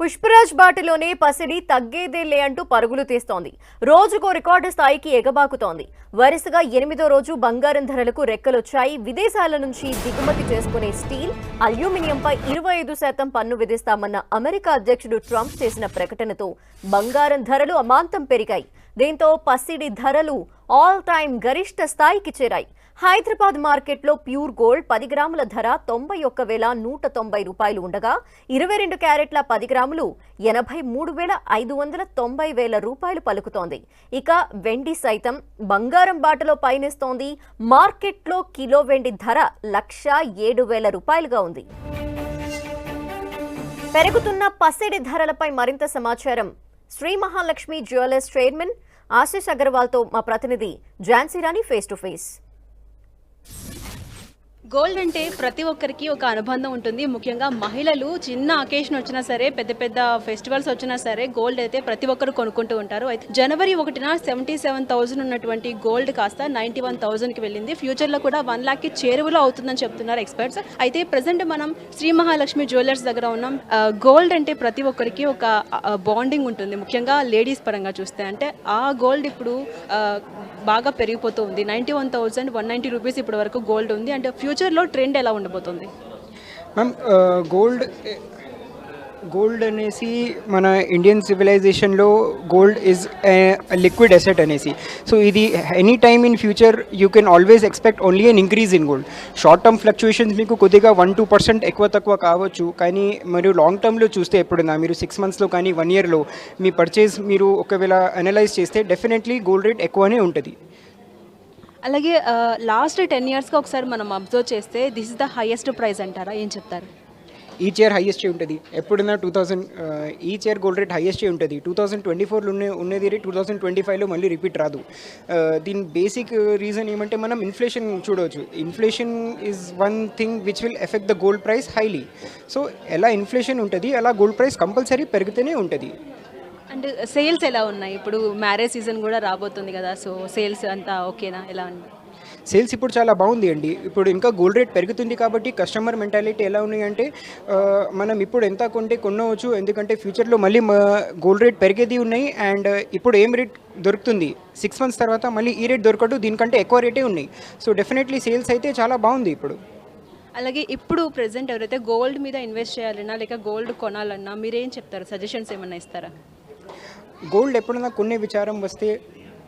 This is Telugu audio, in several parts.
పుష్పరాజ్ బాటలోనే పసిడి తగ్గేదేలే అంటూ పరుగులు తీస్తోంది. రోజుకో రికార్డు స్థాయికి ఎగబాకుతోంది. వరుసగా 8వ రోజు బంగారం ధరలకు రెక్కలొచ్చాయి. విదేశాల నుంచి దిగుమతి చేసుకునే స్టీల్, అల్యూమినియంపై 25% పన్ను విధిస్తామన్న అమెరికా అధ్యక్షుడు ట్రంప్ చేసిన ప్రకటనతో బంగారం ధరలు అమాంతం పెరిగాయి. దీంతో పసిడి ధరలు ఆల్ టైమ్ గరిష్ట స్థాయికి చేరాయి. హైదరాబాద్ మార్కెట్లో ప్యూర్ గోల్డ్ 10 గ్రాముల ధర 91,190 రూపాయలు ఉండగా 22 క్యారెట్ల 10 గ్రాములు 83,590 రూపాయలు పలుకుతోంది. ఇక వెండి సైతం బంగారం బాటలో పయనిస్తోంది. మార్కెట్లో కిలో వెండి ధర 1,07,000 రూపాయలుగా ఉంది. పెరుగుతున్న పసిడి ధరలపై మరింత సమాచారం శ్రీ మహాలక్ష్మి జ్యువెలర్స్ చైర్మన్ ఆశీష్ అగర్వాల్తో మా ప్రతినిధి ఝాన్సీ రాణి ఫేస్ టు ఫేస్. గోల్డ్ అంటే ప్రతి ఒక్కరికి ఒక అనుబంధం ఉంటుంది. ముఖ్యంగా మహిళలు చిన్న అకేషన్ వచ్చినా సరే, పెద్ద పెద్ద ఫెస్టివల్స్ వచ్చినా సరే గోల్డ్ అయితే ప్రతి ఒక్కరు కొనుక్కుంటూ ఉంటారు. అయితే జనవరి 1న 77,000 ఉన్నటువంటి గోల్డ్ కాస్త 91,000కి వెళ్ళింది. ఫ్యూచర్లో కూడా 1 లాఖ్కి చేరువలో అవుతుందని చెప్తున్నారు ఎక్స్పర్ట్స్. అయితే ప్రజెంట్ మనం శ్రీ మహాలక్ష్మి జ్యువెలర్స్ దగ్గర ఉన్నాం. గోల్డ్ అంటే ప్రతి ఒక్కరికి ఒక బాండింగ్ ఉంటుంది. ముఖ్యంగా లేడీస్ పరంగా చూస్తే అంటే ఆ గోల్డ్ ఇప్పుడు బాగా పెరిగిపోతూ ఉంది. 91,190 రూపీస్ ఇప్పటి వరకు గోల్డ్ ఉంది. అంటే ఫ్యూచర్లో ట్రెండ్ ఎలా ఉండబోతుంది మ్యామ్? గోల్డ్ అనేసి మన ఇండియన్ సివిలైజేషన్లో గోల్డ్ ఈజ్ లిక్విడ్ అసెట్ అనేసి. సో ఇది any time in future you can always expect only an increase in gold. Short term fluctuations మీకు కొద్దిగా 1-2% ఎక్కువ తక్కువ కావచ్చు, కానీ మీరు లాంగ్ టర్మ్లో చూస్తే ఎప్పుడైనా మీరు 6 మంత్స్లో కానీ 1 ఇయర్లో మీ పర్చేజ్ మీరు ఒకవేళ అనలైజ్ చేస్తే డెఫినెట్లీ గోల్డ్ రేట్ ఎక్కువనే ఉంటుంది. అలాగే లాస్ట్ 10 ఇయర్స్గా ఒకసారి మనం అబ్జర్వ్ చేస్తే this is the highest price అంటారా? ఏం చెప్తారు? ఈచ్ ఇయర్ హైయెస్ట్ ఉంటుంది. ఎప్పుడైనా 2000 each year gold rate highest ఉంటుంది. 2024లో ఉన్నది రేట్ 2025లో మళ్ళీ రిపీట్ రాదు. దీని బేసిక్ రీజన్ ఏమంటే మనం ఇన్ఫ్లేషన్ చూడవచ్చు. Inflation is one thing which will effect the gold price highly. So ఎలా ఇన్ఫ్లేషన్ ఉంటుంది అలా గోల్డ్ ప్రైస్ కంపల్సరీ పెరుగుతూనే ఉంటుంది. అండ్ సేల్స్ ఎలా ఉన్నాయి? ఇప్పుడు మ్యారేజ్ సీజన్ కూడా రాబోతుంది కదా, సో సేల్స్ అంతా ఓకేనా? ఎలా ఉంది సేల్స్? ఇప్పుడు చాలా బాగుంది అండి. ఇప్పుడు ఇంకా గోల్డ్ రేట్ పెరుగుతుంది కాబట్టి కస్టమర్ మెంటాలిటీ ఎలా ఉన్నాయంటే మనం ఇప్పుడు ఎంత కొంటే కొనవచ్చు, ఎందుకంటే ఫ్యూచర్లో మళ్ళీ గోల్డ్ రేట్ పెరిగేది ఉన్నాయి. అండ్ ఇప్పుడు ఏం రేట్ దొరుకుతుంది 6 మంత్స్ తర్వాత మళ్ళీ ఈ రేట్ దొరకదు, దీనికంటే ఎక్కువ రేటే ఉన్నాయి. సో డెఫినెట్లీ సేల్స్ అయితే చాలా బాగుంది ఇప్పుడు. అలాగే ఇప్పుడు ప్రెసెంట్ ఎవరైతే గోల్డ్ మీద ఇన్వెస్ట్ చేయాలన్నా లేక గోల్డ్ కొనాలన్నా మీరేం చెప్తారు? సజెషన్స్ ఏమన్నా ఇస్తారా? గోల్డ్ ఎప్పుడైనా కొనే విచారం వస్తే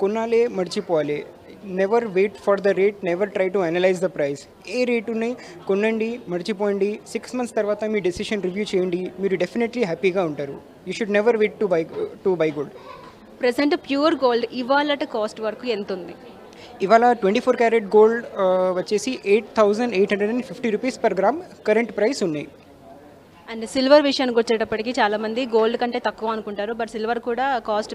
కొనాలే, మర్చిపోవాలి. Never wait for the rate, never try to analyse the price. ఏ రేట్ ఉన్నాయి కొనండి, మర్చిపోండి. 6 మంత్స్ తర్వాత మీ డెసిషన్ రివ్యూ చేయండి, మీరు డెఫినెట్లీ హ్యాపీగా ఉంటారు. You should never wait to buy gold. Present pure gold ఇవాళ కాస్ట్ వరకు ఎంత ఉంది? ఇవాళ 24 క్యారెట్ గోల్డ్ వచ్చేసి 8,850 rupees per gram current price ఉన్నాయి. అండ్ సిల్వర్ విషయానికి వచ్చేటప్పటికి చాలామంది గోల్డ్ కంటే తక్కువ అనుకుంటారు, బట్ సిల్వర్ కూడా కాస్ట్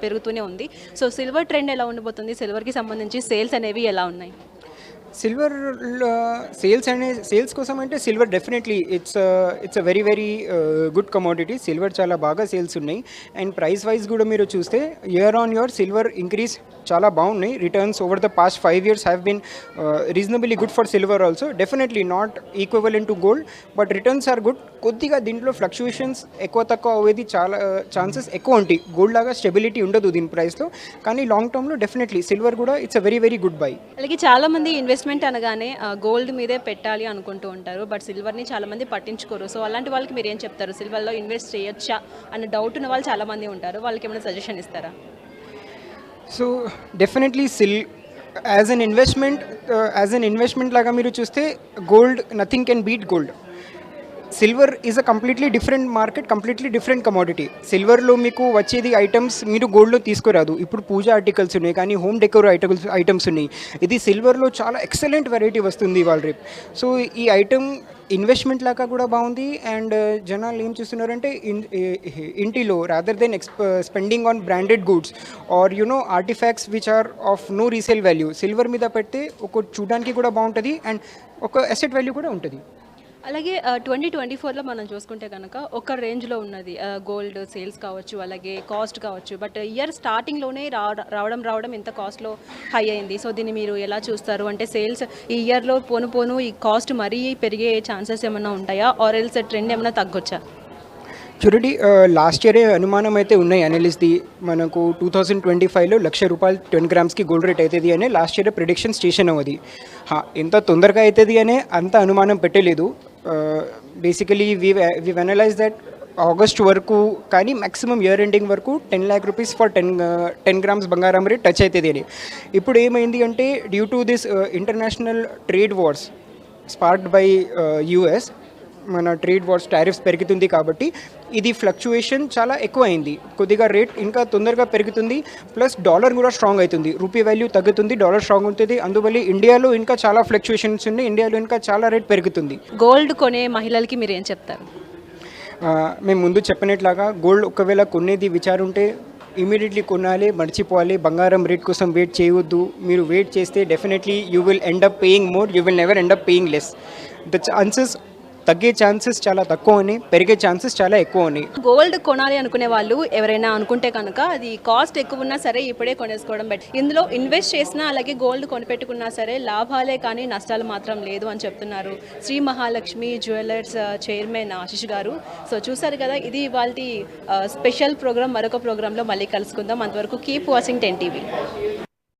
పెరుగుతూనే ఉంది. సో సిల్వర్ ట్రెండ్ ఎలా ఉండబోతుంది? సిల్వర్కి సంబంధించి సేల్స్ అనేవి ఎలా ఉన్నాయి? సిల్వర్ సేల్స్ కోసం అంటే silver definitely it's a very very good commodity. Silver చాలా బాగా సేల్స్ ఉన్నాయి. అండ్ ప్రైస్ వైజ్ కూడా మీరు చూస్తే year on year silver increase చాలా బాగున్నాయి. Returns over the past 5 years have been reasonably good for silver also. Definitely not equivalent to gold, but returns are good. కొద్దిగా దీంట్లో ఫ్లక్చుయేషన్స్ ఎక్కువ తక్కువ అయ్యేది చాలా ఛాన్సెస్ ఎక్కువ ఉంటాయి. గోల్డ్ లాగా స్టెబిలిటీ ఉండదు దీని ప్రైస్లో, కానీ లాంగ్ టర్మ్లో డెఫినెట్లీ సిల్వర్ కూడా it's a very very good bye. అలాగే చాలామంది ఇన్వెస్ట్మెంట్ అనగానే గోల్డ్ మీదే పెట్టాలి అనుకుంటూ ఉంటారు, బట్ సిల్వర్ని చాలామంది పట్టించుకోరు. సో అలాంటి వాళ్ళకి మీరు ఏం చెప్తారు? సిల్వర్లో ఇన్వెస్ట్ చేయొచ్చా అన్న డౌట్ ఉన్న వాళ్ళు చాలామంది ఉంటారు, వాళ్ళకి ఏమైనా సజెషన్ ఇస్తారా? So definitely as an investment లాగా మీరు చూస్తే gold nothing can beat gold. Silver is a completely different market, completely different commodity. సిల్వర్లో మీకు వచ్చేది ఐటమ్స్ మీరు గోల్డ్లో తీసుకురాదు. ఇప్పుడు పూజ ఆర్టికల్స్ ఉన్నాయి, కానీ హోమ్ డెకోర్ ఐటమ్స్ ఉన్నాయి. ఇది సిల్వర్లో చాలా ఎక్సలెంట్ వెరైటీ వస్తుంది ఇవాళ రేపు. సో ఈ ఐటమ్ ఇన్వెస్ట్మెంట్ లాగా కూడా బాగుంది. అండ్ జనాలు ఏం చూస్తున్నారంటే ఇంటిలో rather than spending on branded goods or artefacts which are of no resale value, silver మీద పెడితే ఒక చూడడానికి కూడా బాగుంటుంది అండ్ ఒక అసెట్ వాల్యూ కూడా ఉంటుంది. అలాగే 2024లో మనం చూసుకుంటే కనుక ఒక రేంజ్లో ఉన్నది గోల్డ్ సేల్స్ కావచ్చు, అలాగే కాస్ట్ కావచ్చు. బట్ ఇయర్ స్టార్టింగ్లోనే రావడం ఇంత కాస్ట్లో హై అయింది. సో దీన్ని మీరు ఎలా చూస్తారు? అంటే సేల్స్ ఈ ఇయర్లో పోను ఈ కాస్ట్ మరీ పెరిగే ఛాన్సెస్ ఏమైనా ఉంటాయా, ఆర్ ఎల్స్ ట్రెండ్ ఏమైనా తగ్గొచ్చా? చూడండి లాస్ట్ ఇయరే అనుమానం అయితే ఉన్నాయి అనలిస్ట్ది మనకు 2025లో ₹1,00,000 10 గ్రామ్స్కి గోల్డ్ రేట్ అవుతుంది అని లాస్ట్ ఇయర్ ప్రిడిక్షన్స్ చేసినాం అది ఎంత తొందరగా అవుతుంది అనే అంత అనుమానం పెట్టలేదు basically we analyse that August వరకు కానీ మ్యాక్సిమం ఇయర్ ఎండింగ్ వరకు ₹10,00,000 ఫర్ 10 గ్రామ్స్ బంగారం రేట్ టచ్ అవుతుంది అని ఇప్పుడు ఏమైంది అంటే due to this international trade wars sparked by US మన ట్రేడ్ వార్స్ టారిఫ్స్ పెరుగుతుంది కాబట్టి ఇది ఫ్లక్చుయేషన్ చాలా ఎక్కువ అయింది కొద్దిగా రేట్ ఇంకా తొందరగా పెరుగుతుంది ప్లస్ డాలర్ కూడా స్ట్రాంగ్ అవుతుంది రూపీ వాల్యూ తగ్గుతుంది డాలర్ స్ట్రాంగ్ ఉంటుంది అందువల్ల ఇండియాలో ఇంకా చాలా ఫ్లక్చుయేషన్స్ ఉన్నాయి ఇండియాలో ఇంకా చాలా రేట్ పెరుగుతుంది గోల్డ్ కొనే మహిళలకి మీరు ఏం చెప్తారు? మేము ముందు చెప్పినట్లాగా గోల్డ్ ఒకవేళ కొనేది విచారుంటే ఇమీడియట్లీ కొనాలి మర్చిపోవాలి బంగారం రేట్ కోసం వెయిట్ చేయవద్దు మీరు వెయిట్ చేస్తే definitely you will end up paying more you will never end up paying less the chances తగ్గే ఛాన్సెస్ చాలా తక్కువ ఉన్నాయి పెరిగే ఛాన్సెస్ చాలా ఎక్కువ ఉన్నాయి గోల్డ్ కొనాలి అనుకునే వాళ్ళు ఎవరైనా అనుకుంటే కనుక అది కాస్ట్ ఎక్కువ ఉన్నా సరే ఇప్పుడే కొనేసుకోవడం బెటర్ ఇందులో ఇన్వెస్ట్ చేసినా అలాగే గోల్డ్ కొనిపెట్టుకున్నా సరే లాభాలే కానీ నష్టాలు మాత్రం లేదు అని చెప్తున్నారు శ్రీ మహాలక్ష్మి జ్యువెలర్స్ చైర్మన్ ఆశిష్ గారు. సో చూసారు కదా ఇది ఇవాల్టి స్పెషల్ ప్రోగ్రామ్ మరొక ప్రోగ్రాంలో మళ్ళీ కలుసుకుందాం అంతవరకు కీప్ వాచింగ్ 10 TV.